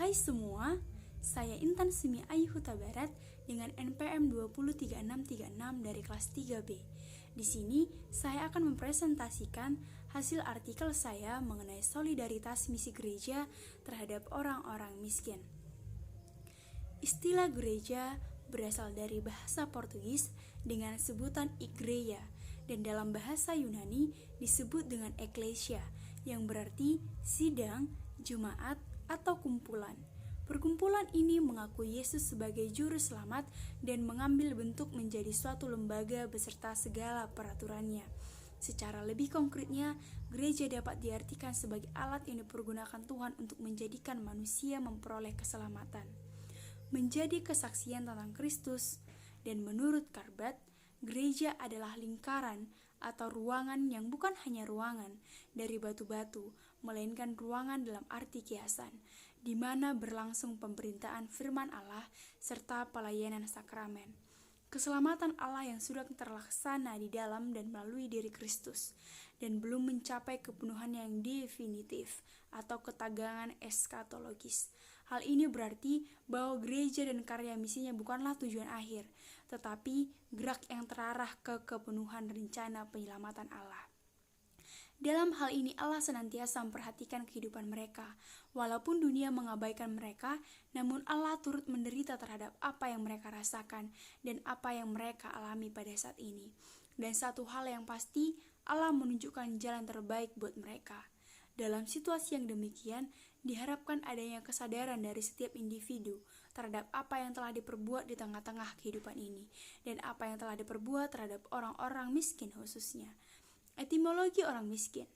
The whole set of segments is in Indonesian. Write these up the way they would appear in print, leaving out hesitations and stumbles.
Hai semua, saya Intan Sumi Ayu Huta Barat dengan NPM 203636 dari kelas 3B. Di sini, saya akan mempresentasikan hasil artikel saya mengenai solidaritas misi gereja terhadap orang-orang miskin. Istilah gereja berasal dari bahasa Portugis dengan sebutan igreja, dan dalam bahasa Yunani disebut dengan eklesia, yang berarti sidang, jemaat, atau kumpulan. Perkumpulan ini mengakui Yesus sebagai juru selamat dan mengambil bentuk menjadi suatu lembaga beserta segala peraturannya. Secara lebih konkretnya, gereja dapat diartikan sebagai alat yang dipergunakan Tuhan untuk menjadikan manusia memperoleh keselamatan. Menjadi kesaksian tentang Kristus, dan menurut Karbat, gereja adalah lingkaran atau ruangan yang bukan hanya ruangan dari batu-batu, melainkan ruangan dalam arti kiasan, di mana berlangsung pemberitaan firman Allah serta pelayanan sakramen. Keselamatan Allah yang sudah terlaksana di dalam dan melalui diri Kristus, dan belum mencapai kepenuhan yang definitif atau ketagangan eskatologis. Hal ini berarti bahwa gereja dan karya misinya bukanlah tujuan akhir, tetapi gerak yang terarah ke kepenuhan rencana penyelamatan Allah. Dalam hal ini Allah senantiasa memperhatikan kehidupan mereka. Walaupun dunia mengabaikan mereka, namun Allah turut menderita terhadap apa yang mereka rasakan dan apa yang mereka alami pada saat ini. Dan satu hal yang pasti, Allah menunjukkan jalan terbaik buat mereka. Dalam situasi yang demikian, diharapkan adanya kesadaran dari setiap individu terhadap apa yang telah diperbuat di tengah-tengah kehidupan ini, dan apa yang telah diperbuat terhadap orang-orang miskin khususnya. Etimologi orang miskin.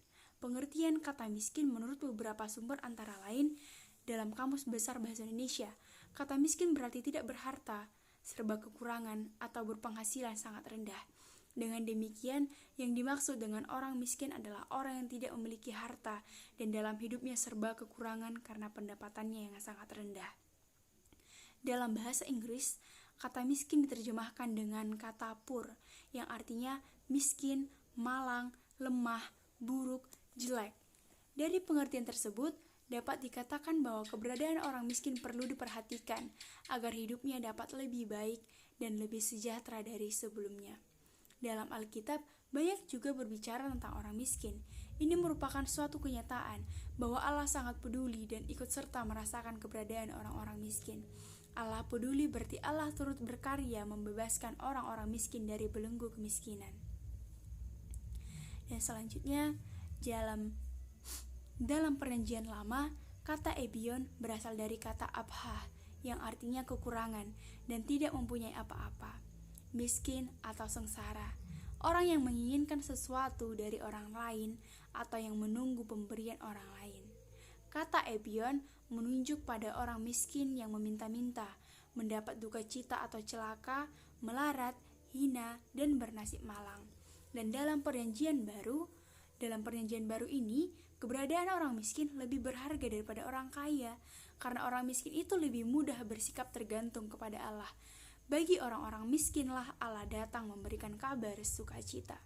Pengertian kata miskin menurut beberapa sumber antara lain dalam Kamus Besar Bahasa Indonesia, kata miskin berarti tidak berharta, serba kekurangan, atau berpenghasilan sangat rendah. Dengan demikian, yang dimaksud dengan orang miskin adalah orang yang tidak memiliki harta dan dalam hidupnya serba kekurangan karena pendapatannya yang sangat rendah. Dalam bahasa Inggris, kata miskin diterjemahkan dengan kata poor, yang artinya miskin, malang, lemah, buruk, jelek. Dari pengertian tersebut, dapat dikatakan bahwa keberadaan orang miskin perlu diperhatikan agar hidupnya dapat lebih baik dan lebih sejahtera dari sebelumnya. Dalam Alkitab, banyak juga berbicara tentang orang miskin. Ini merupakan suatu kenyataan bahwa Allah sangat peduli dan ikut serta merasakan keberadaan orang-orang miskin. Allah peduli berarti Allah turut berkarya membebaskan orang-orang miskin dari belenggu kemiskinan. Dan selanjutnya, dalam Perjanjian Lama, kata ebion berasal dari kata abha, yang artinya kekurangan dan tidak mempunyai apa-apa, miskin atau sengsara, orang yang menginginkan sesuatu dari orang lain atau yang menunggu pemberian orang lain. Kata ebion menunjuk pada orang miskin yang meminta-minta, mendapat duka cita atau celaka, melarat, hina, dan bernasib malang. Dan dalam perjanjian baru ini, keberadaan orang miskin lebih berharga daripada orang kaya, karena orang miskin itu lebih mudah bersikap tergantung kepada Allah. Bagi orang-orang miskinlah Allah datang memberikan kabar sukacita.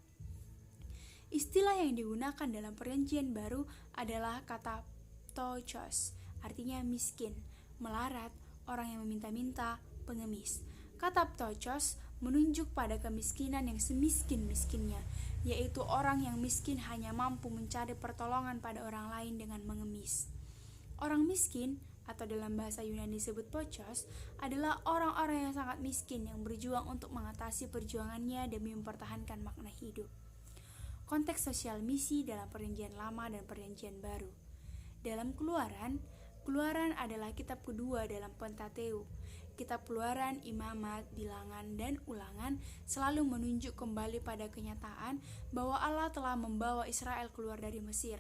Istilah yang digunakan dalam perjanjian baru adalah kata ptochos, artinya miskin, melarat, orang yang meminta-minta, pengemis. Kata ptochos menunjuk pada kemiskinan yang semiskin-miskinnya, yaitu orang yang miskin hanya mampu mencari pertolongan pada orang lain dengan mengemis. Orang miskin, atau dalam bahasa Yunani disebut ptochos, adalah orang-orang yang sangat miskin yang berjuang untuk mengatasi perjuangannya demi mempertahankan makna hidup. Konteks sosial misi dalam Perjanjian Lama dan Perjanjian Baru. Dalam Keluaran adalah kitab kedua dalam Pentateuk. Kitab Keluaran, Imamat, Bilangan, dan Ulangan selalu menunjuk kembali pada kenyataan bahwa Allah telah membawa Israel keluar dari Mesir.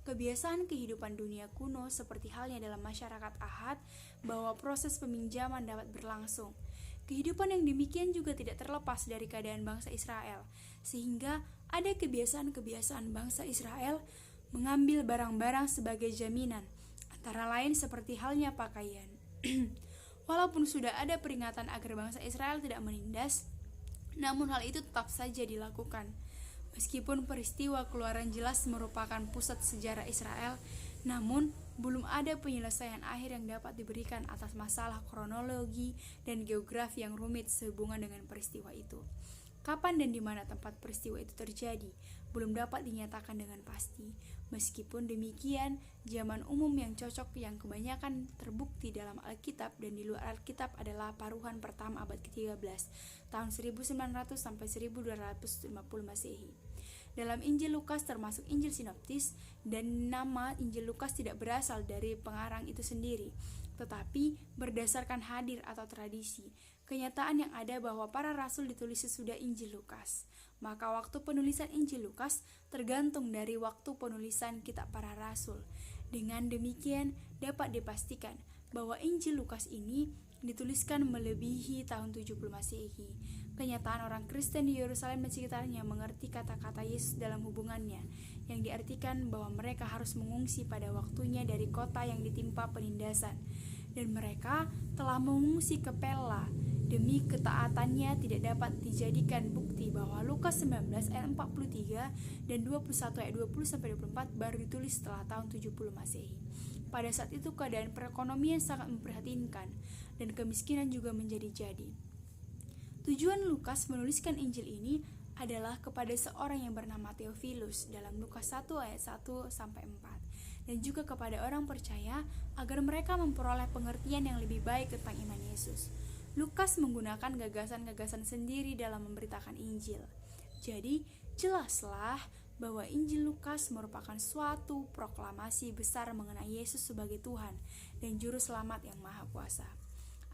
Kebiasaan kehidupan dunia kuno seperti halnya dalam masyarakat Ahad, bahwa proses peminjaman dapat berlangsung. Kehidupan yang demikian juga tidak terlepas dari keadaan bangsa Israel, sehingga ada kebiasaan-kebiasaan bangsa Israel mengambil barang-barang sebagai jaminan, antara lain seperti halnya pakaian. Walaupun sudah ada peringatan agar bangsa Israel tidak menindas, namun hal itu tetap saja dilakukan. Meskipun peristiwa Keluaran jelas merupakan pusat sejarah Israel, Namun, belum ada penyelesaian akhir yang dapat diberikan atas masalah kronologi dan geografi yang rumit sehubungan dengan peristiwa itu. Kapan dan di mana tempat peristiwa itu terjadi belum dapat dinyatakan dengan pasti. Meskipun demikian, zaman umum yang cocok yang kebanyakan terbukti dalam Alkitab dan di luar Alkitab adalah paruhan pertama abad ke-13, tahun 1900 sampai 1250 Masehi. Dalam Injil Lukas termasuk Injil Sinoptis, dan nama Injil Lukas tidak berasal dari pengarang itu sendiri, tetapi berdasarkan hadir atau tradisi. Kenyataan yang ada bahwa para rasul ditulis sesudah Injil Lukas. Maka waktu penulisan Injil Lukas tergantung dari waktu penulisan kitab para rasul. Dengan demikian dapat dipastikan bahwa Injil Lukas ini dituliskan melebihi tahun 70 Masehi. Kenyataan orang Kristen di Yerusalem dan sekitarnya mengerti kata-kata Yesus dalam hubungannya, yang diartikan bahwa mereka harus mengungsi pada waktunya dari kota yang ditimpa penindasan, dan mereka telah mengungsi ke Pella. Demi ketaatannya tidak dapat dijadikan bukti bahwa Lukas 19 ayat 43 dan 21 ayat 20-24 baru ditulis setelah tahun 70 Masehi. Pada saat itu keadaan perekonomian sangat memprihatinkan dan kemiskinan juga menjadi-jadi. Tujuan Lukas menuliskan Injil ini adalah kepada seorang yang bernama Theophilus dalam Lukas 1 ayat 1-4, dan juga kepada orang percaya agar mereka memperoleh pengertian yang lebih baik tentang iman Yesus. Lukas menggunakan gagasan-gagasan sendiri dalam memberitakan Injil. Jadi, jelaslah bahwa Injil Lukas merupakan suatu proklamasi besar mengenai Yesus sebagai Tuhan dan Juru Selamat yang Maha Kuasa.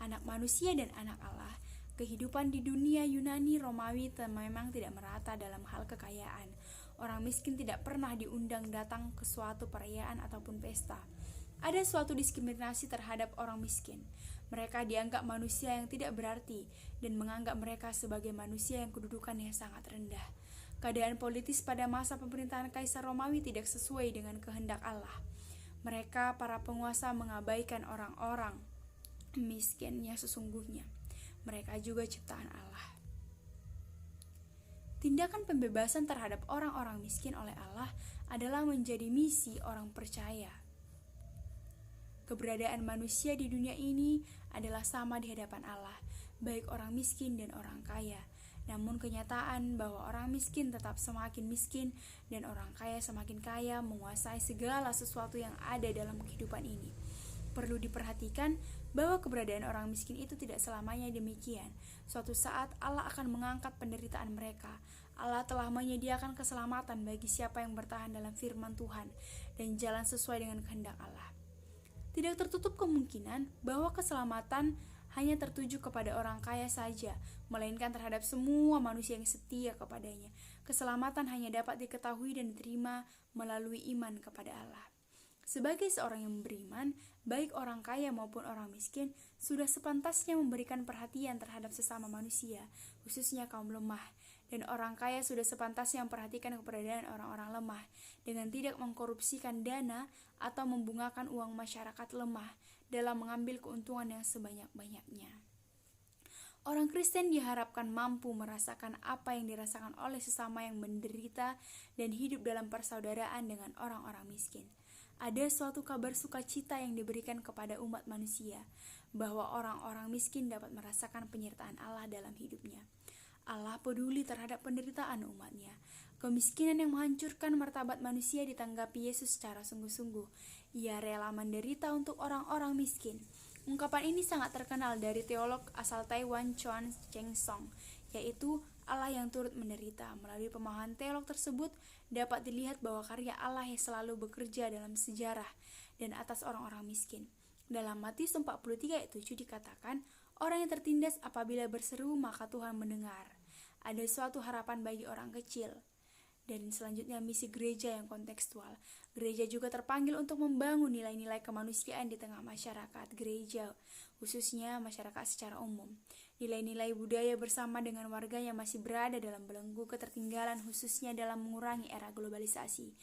Anak manusia dan anak Allah, kehidupan di dunia Yunani Romawi memang tidak merata dalam hal kekayaan. Orang miskin tidak pernah diundang datang ke suatu perayaan ataupun pesta. Ada suatu diskriminasi terhadap orang miskin. Mereka dianggap manusia yang tidak berarti dan menganggap mereka sebagai manusia yang kedudukannya sangat rendah. Keadaan politis pada masa pemerintahan Kaisar Romawi tidak sesuai dengan kehendak Allah. Mereka, para penguasa, mengabaikan orang-orang miskin yang sesungguhnya. Mereka juga ciptaan Allah. Tindakan pembebasan terhadap orang-orang miskin oleh Allah adalah menjadi misi orang percaya. Keberadaan manusia di dunia ini adalah sama di hadapan Allah, baik orang miskin dan orang kaya. Namun kenyataan bahwa orang miskin tetap semakin miskin dan orang kaya semakin kaya menguasai segala sesuatu yang ada dalam kehidupan ini. Perlu diperhatikan bahwa keberadaan orang miskin itu tidak selamanya demikian. Suatu saat Allah akan mengangkat penderitaan mereka. Allah telah menyediakan keselamatan bagi siapa yang bertahan dalam firman Tuhan dan jalan sesuai dengan kehendak Allah. Tidak tertutup kemungkinan bahwa keselamatan hanya tertuju kepada orang kaya saja, melainkan terhadap semua manusia yang setia kepadanya. Keselamatan hanya dapat diketahui dan diterima melalui iman kepada Allah. Sebagai seorang yang beriman, baik orang kaya maupun orang miskin, sudah sepantasnya memberikan perhatian terhadap sesama manusia, khususnya kaum lemah. Dan orang kaya sudah sepantasnya memperhatikan keberadaan orang-orang lemah dengan tidak mengkorupsikan dana atau membungakan uang masyarakat lemah dalam mengambil keuntungan yang sebanyak-banyaknya. Orang Kristen diharapkan mampu merasakan apa yang dirasakan oleh sesama yang menderita dan hidup dalam persaudaraan dengan orang-orang miskin. Ada suatu kabar sukacita yang diberikan kepada umat manusia, bahwa orang-orang miskin dapat merasakan penyertaan Allah dalam hidupnya. Allah peduli terhadap penderitaan umatnya. Kemiskinan yang menghancurkan martabat manusia ditanggapi Yesus secara sungguh-sungguh. Ia rela menderita untuk orang-orang miskin. Ungkapan ini sangat terkenal dari teolog asal Taiwan Chuan Cheng Song, yaitu Allah yang turut menderita. Melalui pemahaman teolog tersebut dapat dilihat bahwa karya Allah yang selalu bekerja dalam sejarah dan atas orang-orang miskin. Dalam Matius 43 ayat 7 dikatakan, orang yang tertindas apabila berseru maka Tuhan mendengar. Ada suatu harapan bagi orang kecil. Dan selanjutnya misi gereja yang kontekstual. Gereja juga terpanggil untuk membangun nilai-nilai kemanusiaan di tengah masyarakat gereja, khususnya masyarakat secara umum. Nilai-nilai budaya bersama dengan warga yang masih berada dalam belenggu ketertinggalan, khususnya dalam mengurangi era globalisasi.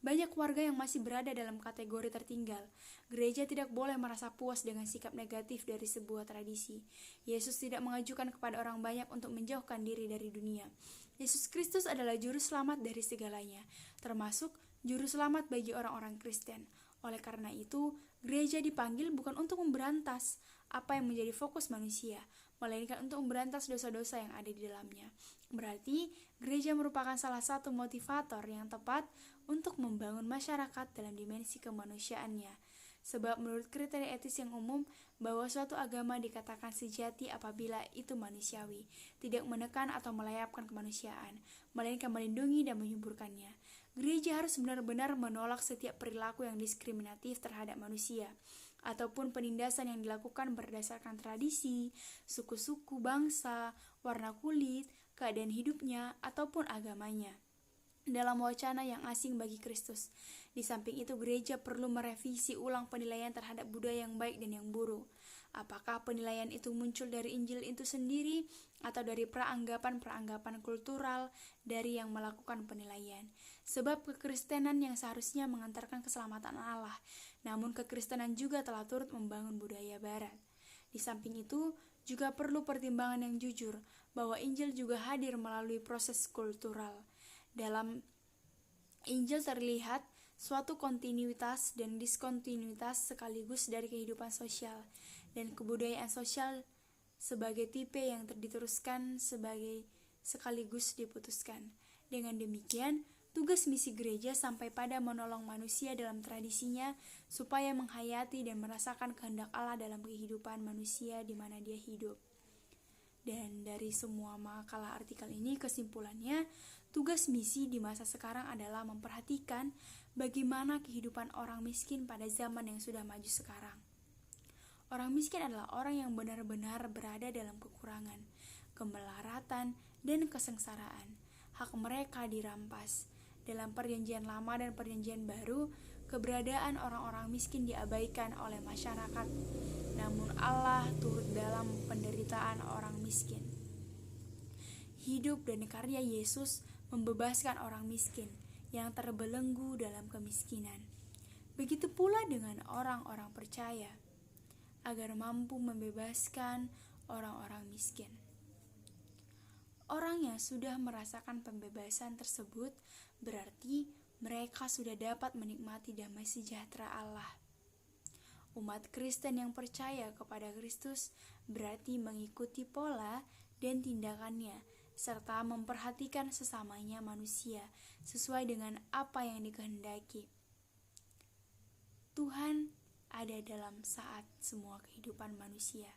Banyak warga yang masih berada dalam kategori tertinggal. Gereja tidak boleh merasa puas dengan sikap negatif dari sebuah tradisi. Yesus tidak mengajukan kepada orang banyak untuk menjauhkan diri dari dunia. Yesus Kristus adalah juru selamat dari segalanya, termasuk juru selamat bagi orang-orang Kristen. Oleh karena itu, gereja dipanggil bukan untuk memberantas apa yang menjadi fokus manusia, melainkan untuk memberantas dosa-dosa yang ada di dalamnya. Berarti, gereja merupakan salah satu motivator yang tepat untuk membangun masyarakat dalam dimensi kemanusiaannya. Sebab menurut kriteria etis yang umum, bahwa suatu agama dikatakan sejati apabila itu manusiawi, tidak menekan atau melayapkan kemanusiaan, melainkan melindungi dan menyuburkannya. Gereja harus benar-benar menolak setiap perilaku yang diskriminatif terhadap manusia, ataupun penindasan yang dilakukan berdasarkan tradisi, suku-suku, bangsa, warna kulit, keadaan hidupnya, ataupun agamanya dalam wacana yang asing bagi Kristus. Di samping itu, gereja perlu merevisi ulang penilaian terhadap budaya yang baik dan yang buruk. Apakah penilaian itu muncul dari Injil itu sendiri atau dari peranggapan-peranggapan kultural dari yang melakukan penilaian? Sebab kekristenan yang seharusnya mengantarkan keselamatan Allah, namun kekristenan juga telah turut membangun budaya barat. Di samping itu, juga perlu pertimbangan yang jujur bahwa Injil juga hadir melalui proses kultural. Dalam Injil terlihat suatu kontinuitas dan diskontinuitas sekaligus dari kehidupan sosial dan kebudayaan sosial sebagai tipe yang diteruskan sekaligus diputuskan. Dengan demikian, tugas misi gereja sampai pada menolong manusia dalam tradisinya supaya menghayati dan merasakan kehendak Allah dalam kehidupan manusia di mana dia hidup. Dan dari semua makalah artikel ini, kesimpulannya, tugas misi di masa sekarang adalah memperhatikan bagaimana kehidupan orang miskin pada zaman yang sudah maju sekarang. Orang miskin adalah orang yang benar-benar berada dalam kekurangan, kemelaratan, dan kesengsaraan. Hak mereka dirampas. Dalam perjanjian lama dan perjanjian baru, keberadaan orang-orang miskin diabaikan oleh masyarakat. Namun Allah turut dalam penderitaan orang miskin. Hidup dan karya Yesus membebaskan orang miskin yang terbelenggu dalam kemiskinan. Begitu pula dengan orang-orang percaya, agar mampu membebaskan orang-orang miskin. Orang yang sudah merasakan pembebasan tersebut berarti mereka sudah dapat menikmati damai sejahtera Allah. Umat Kristen yang percaya kepada Kristus berarti mengikuti pola dan tindakannya, serta memperhatikan sesamanya manusia sesuai dengan apa yang dikehendaki. Tuhan ada dalam saat semua kehidupan manusia.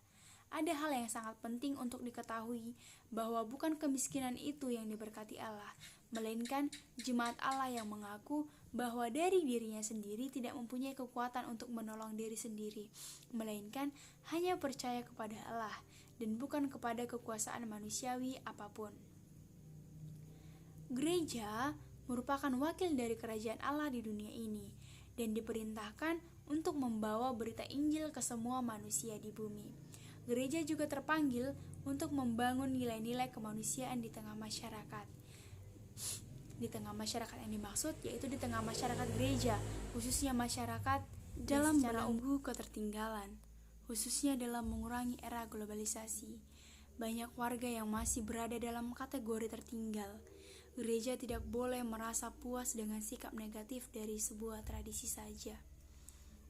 Ada hal yang sangat penting untuk diketahui, bahwa bukan kemiskinan itu yang diberkati Allah, melainkan jemaat Allah yang mengaku bahwa dari dirinya sendiri tidak mempunyai kekuatan untuk menolong diri sendiri, melainkan hanya percaya kepada Allah dan bukan kepada kekuasaan manusiawi apapun. Gereja merupakan wakil dari kerajaan Allah di dunia ini dan diperintahkan untuk membawa berita Injil ke semua manusia di bumi. Gereja juga terpanggil untuk membangun nilai-nilai kemanusiaan di tengah masyarakat. Di tengah masyarakat yang dimaksud yaitu di tengah masyarakat gereja, khususnya masyarakat dalam menunggu ketertinggalan, khususnya dalam mengurangi era globalisasi. Banyak warga yang masih berada dalam kategori tertinggal. Gereja tidak boleh merasa puas dengan sikap negatif dari sebuah tradisi saja.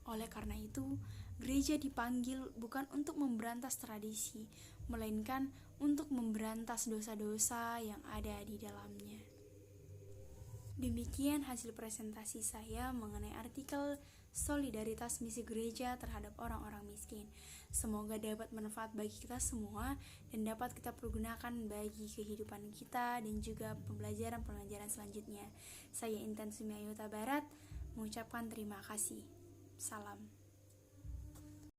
Oleh karena itu, gereja dipanggil bukan untuk memberantas tradisi, melainkan untuk memberantas dosa-dosa yang ada di dalamnya. Demikian hasil presentasi saya mengenai artikel solidaritas misi gereja terhadap orang-orang miskin. Semoga dapat bermanfaat bagi kita semua dan dapat kita pergunakan bagi kehidupan kita dan juga pembelajaran-pembelajaran selanjutnya. Saya Intan Sumiayuta Barat mengucapkan terima kasih. Salam.